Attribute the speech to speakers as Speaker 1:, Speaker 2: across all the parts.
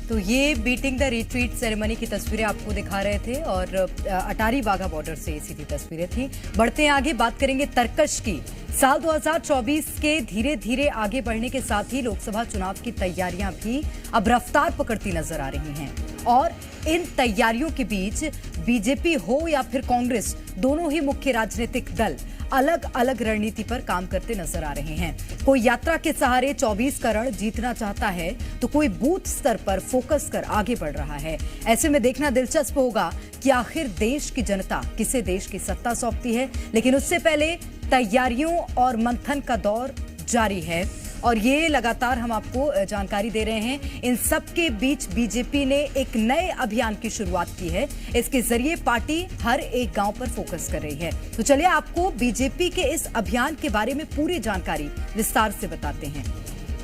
Speaker 1: तो ये beating the retreat ceremony की तस्वीरें आपको दिखा रहे थे और अटारी वाघा बॉर्डर से सीधी तस्वीरें थी। बढ़ते हैं आगे, बात करेंगे तरकश की। साल 2024 के धीरे धीरे आगे बढ़ने के साथ ही लोकसभा चुनाव की तैयारियां भी अब रफ्तार पकड़ती नजर आ रही हैं और इन तैयारियों के बीच बीजेपी हो या फिर कांग्रेस, दोनों ही मुख्य राजनीतिक दल अलग अलग रणनीति पर काम करते नजर आ रहे हैं। कोई यात्रा के सहारे 24 का रण जीतना चाहता है तो कोई बूथ स्तर पर फोकस कर आगे बढ़ रहा है। ऐसे में देखना दिलचस्प होगा कि आखिर देश की जनता किसे देश की सत्ता सौंपती है। लेकिन उससे पहले तैयारियों और मंथन का दौर जारी है और ये लगातार हम आपको जानकारी दे रहे हैं। इन सब के बीच बीजेपी ने एक नए अभियान की शुरुआत की है। इसके जरिए पार्टी हर एक गांव पर फोकस कर रही है। तो चलिए आपको बीजेपी के इस अभियान के बारे में पूरी जानकारी विस्तार से बताते हैं।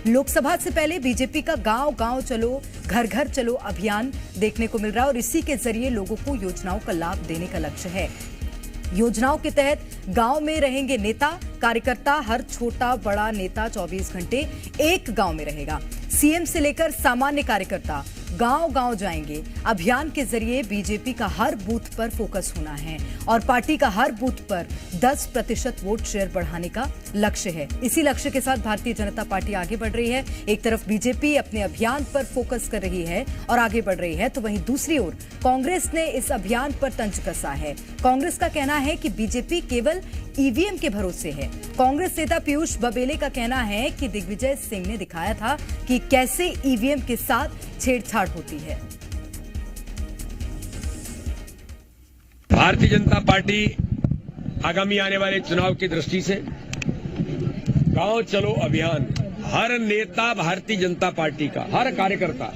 Speaker 1: लोकसभा से पहले बीजेपी का गांव गांव चलो, घर घर चलो अभियान देखने को मिल रहा है और इसी के जरिए लोगों को योजनाओं का लाभ देने का लक्ष्य है। योजनाओं के तहत गांव में रहेंगे नेता कार्यकर्ता। हर छोटा बड़ा नेता 24 घंटे एक गांव में रहेगा। सीएम से लेकर सामान्य कार्यकर्ता गांव गांव जाएंगे। अभियान के जरिए बीजेपी का हर बूथ पर फोकस होना है और पार्टी का हर बूथ पर 10% वोट शेयर बढ़ाने का लक्ष्य है। इसी लक्ष्य के साथ भारतीय जनता पार्टी आगे बढ़ रही है। एक तरफ बीजेपी अपने अभियान पर फोकस कर रही है और आगे बढ़ रही है, तो वहीं दूसरी ओर कांग्रेस ने इस अभियान पर तंज कसा है। कांग्रेस का कहना है कि बीजेपी केवल ईवीएम के भरोसे है। कांग्रेस नेता पीयूष बबेले का कहना है कि दिग्विजय सिंह ने दिखाया था कि कैसे ईवीएम के साथ छेड़छाड़ होती है।
Speaker 2: भारतीय जनता पार्टी आगामी आने वाले चुनाव की दृष्टि से गांव चलो अभियान, हर नेता भारतीय जनता पार्टी का, हर कार्यकर्ता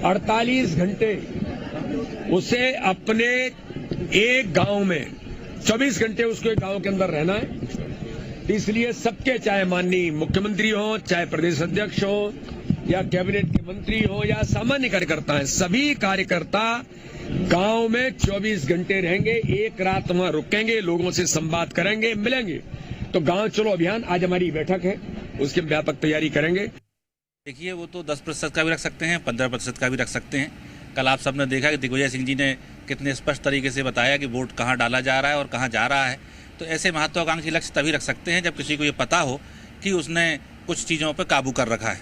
Speaker 2: 48 घंटे उसे अपने एक गांव में 24 घंटे उसको एक गांव के अंदर रहना है। इसलिए सबके, चाहे माननीय मुख्यमंत्री हो, चाहे प्रदेश अध्यक्ष हो या कैबिनेट के मंत्री हो या सामान्य कार्यकर्ता हैं, सभी कार्यकर्ता गांव में 24 घंटे रहेंगे। एक रात वहां रुकेंगे, लोगों से संवाद करेंगे, मिलेंगे। तो गांव चलो अभियान आज हमारी बैठक है, उसकी व्यापक तैयारी करेंगे।
Speaker 3: देखिए, वो तो 10% का भी रख सकते हैं, 15% का भी रख सकते हैं। कल आप सबने देखा कि दिग्विजय सिंह जी ने कितने स्पष्ट तरीके से बताया कि वोट कहाँ डाला जा रहा है और कहाँ जा रहा है। तो ऐसे महत्वाकांक्षी लक्ष्य तभी रख सकते हैं जब किसी को ये पता हो कि उसने कुछ चीज़ों पर काबू कर रखा है।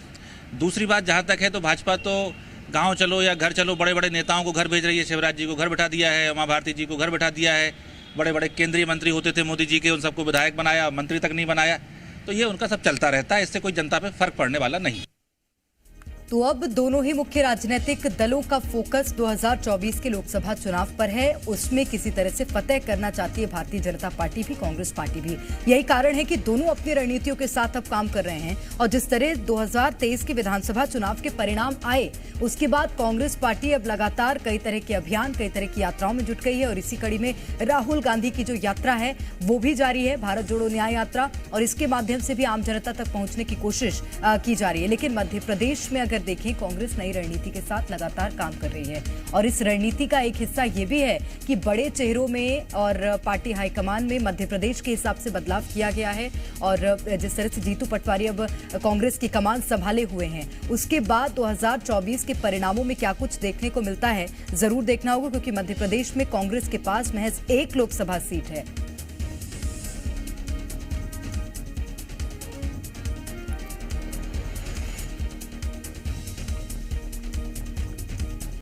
Speaker 3: दूसरी बात जहाँ तक है, तो भाजपा तो गांव चलो या घर चलो, बड़े बड़े नेताओं को घर भेज रही है। शिवराज जी को घर बैठा दिया है, उमा भारती जी को घर बैठा दिया है। बड़े बड़े केंद्रीय मंत्री होते थे मोदी जी के, उन सबको विधायक बनाया, मंत्री तक नहीं बनाया। तो ये उनका सब चलता रहता है, इससे कोई जनता पे फर्क पड़ने वाला नहीं।
Speaker 1: तो अब दोनों ही मुख्य राजनीतिक दलों का फोकस 2024 के लोकसभा चुनाव पर है। उसमें किसी तरह से फतेह करना चाहती है भारतीय जनता पार्टी भी, कांग्रेस पार्टी भी। यही कारण है कि दोनों अपनी रणनीतियों के साथ अब काम कर रहे हैं और जिस तरह 2023 के विधानसभा चुनाव के परिणाम आए, उसके बाद कांग्रेस पार्टी अब लगातार कई तरह के अभियान, कई तरह की यात्राओं में जुट गई है और इसी कड़ी में राहुल गांधी की जो यात्रा है वो भी जारी है, भारत जोड़ो न्याय यात्रा, और इसके माध्यम से भी आम जनता तक पहुंचने की कोशिश की जा रही है। लेकिन मध्य प्रदेश में अगर देखें, कांग्रेस नई रणनीति के साथ लगातार काम कर रही है और इस रणनीति का एक हिस्सा ये भी है कि बड़े चेहरों में और पार्टी हाईकमान में मध्य प्रदेश के हिसाब से बदलाव किया गया है। और जिस तरह से जीतू पटवारी अब कांग्रेस की कमान संभाले हुए हैं, उसके बाद 2024 के परिणामों में क्या कुछ देखने को मिलता है, जरूर देखना होगा, क्योंकि मध्य प्रदेश में कांग्रेस के पास महज एक लोकसभा सीट है।